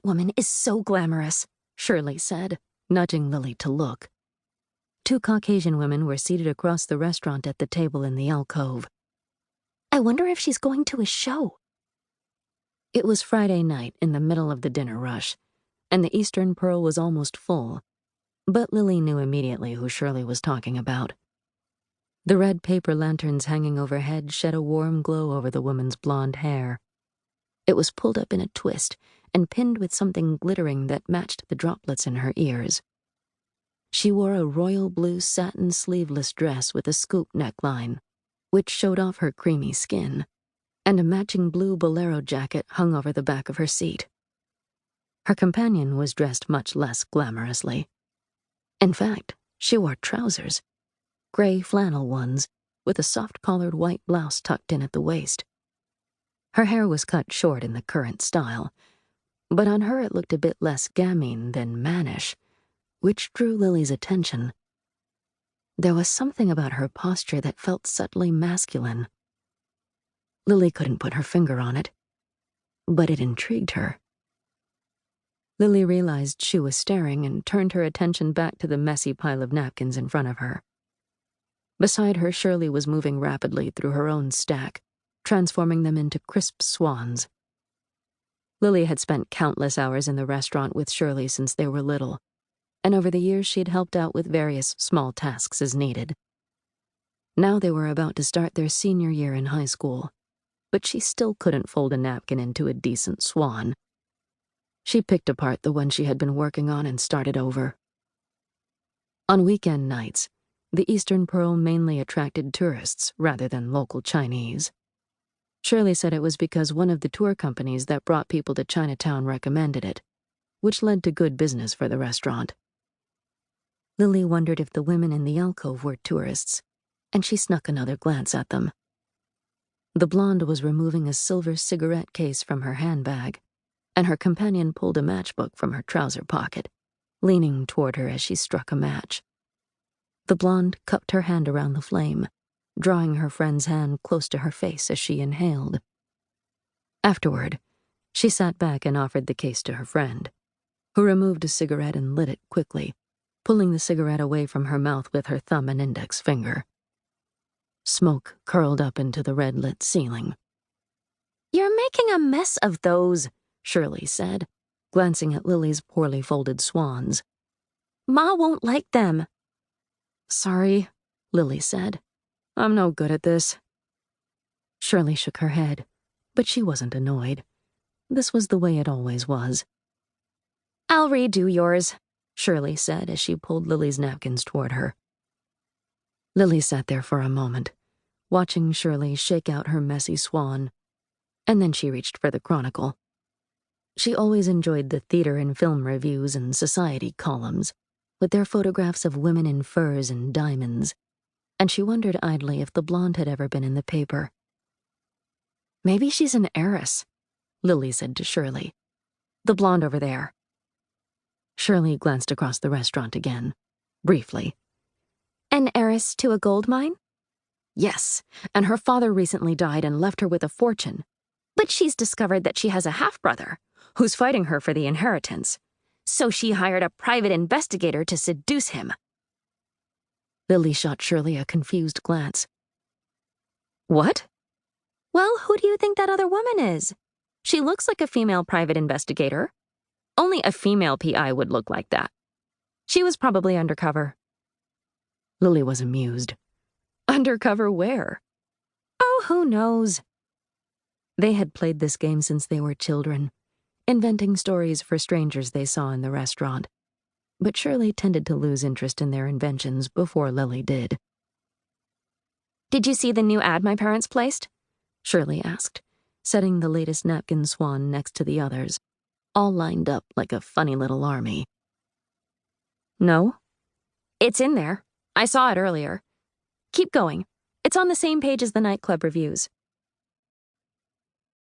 That woman is so glamorous, Shirley said, nudging Lily to look. Two Caucasian women were seated across the restaurant at the table in the alcove. I wonder if she's going to a show. It was Friday night in the middle of the dinner rush, and the Eastern Pearl was almost full, but Lily knew immediately who Shirley was talking about. The red paper lanterns hanging overhead shed a warm glow over the woman's blonde hair. It was pulled up in a twist and pinned with something glittering that matched the droplets in her ears. She wore a royal blue satin sleeveless dress with a scoop neckline, which showed off her creamy skin, and a matching blue bolero jacket hung over the back of her seat. Her companion was dressed much less glamorously. In fact, she wore trousers, gray flannel ones, with a soft-collared white blouse tucked in at the waist. Her hair was cut short in the current style, but on her it looked a bit less gamine than mannish, which drew Lily's attention. There was something about her posture that felt subtly masculine. Lily couldn't put her finger on it, but it intrigued her. Lily realized she was staring and turned her attention back to the messy pile of napkins in front of her. Beside her, Shirley was moving rapidly through her own stack, transforming them into crisp swans. Lily had spent countless hours in the restaurant with Shirley since they were little, and over the years she'd helped out with various small tasks as needed. Now they were about to start their senior year in high school, but she still couldn't fold a napkin into a decent swan. She picked apart the one she had been working on and started over. On weekend nights, the Eastern Pearl mainly attracted tourists rather than local Chinese. Shirley said it was because one of the tour companies that brought people to Chinatown recommended it, which led to good business for the restaurant. Lily wondered if the women in the alcove were tourists, and she snuck another glance at them. The blonde was removing a silver cigarette case from her handbag, and her companion pulled a matchbook from her trouser pocket, leaning toward her as she struck a match. The blonde cupped her hand around the flame, drawing her friend's hand close to her face as she inhaled. Afterward, she sat back and offered the case to her friend, who removed a cigarette and lit it quickly, pulling the cigarette away from her mouth with her thumb and index finger. Smoke curled up into the red-lit ceiling. "You're making a mess of those," Shirley said, glancing at Lily's poorly folded swans. "Ma won't like them." "Sorry," Lily said. "I'm no good at this." Shirley shook her head, but she wasn't annoyed. This was the way it always was. "I'll redo yours," Shirley said as she pulled Lily's napkins toward her. Lily sat there for a moment, watching Shirley shake out her messy swan, and then she reached for the Chronicle. She always enjoyed the theater and film reviews and society columns, with their photographs of women in furs and diamonds, and she wondered idly if the blonde had ever been in the paper. "Maybe she's an heiress," Lily said to Shirley. "The blonde over there." Shirley glanced across the restaurant again, briefly. "An heiress to a gold mine?" "Yes, and her father recently died and left her with a fortune. But she's discovered that she has a half-brother, who's fighting her for the inheritance. So she hired a private investigator to seduce him." Lily shot Shirley a confused glance. "What?" "Well, who do you think that other woman is? She looks like a female private investigator. Only a female PI would look like that. She was probably undercover." Lily was amused. "Undercover where?" "Oh, who knows?" They had played this game since they were children, inventing stories for strangers they saw in the restaurant. But Shirley tended to lose interest in their inventions before Lily did. "Did you see the new ad my parents placed?" Shirley asked, setting the latest napkin swan next to the others, all lined up like a funny little army. "No." "It's in there. I saw it earlier. Keep going. It's on the same page as the nightclub reviews."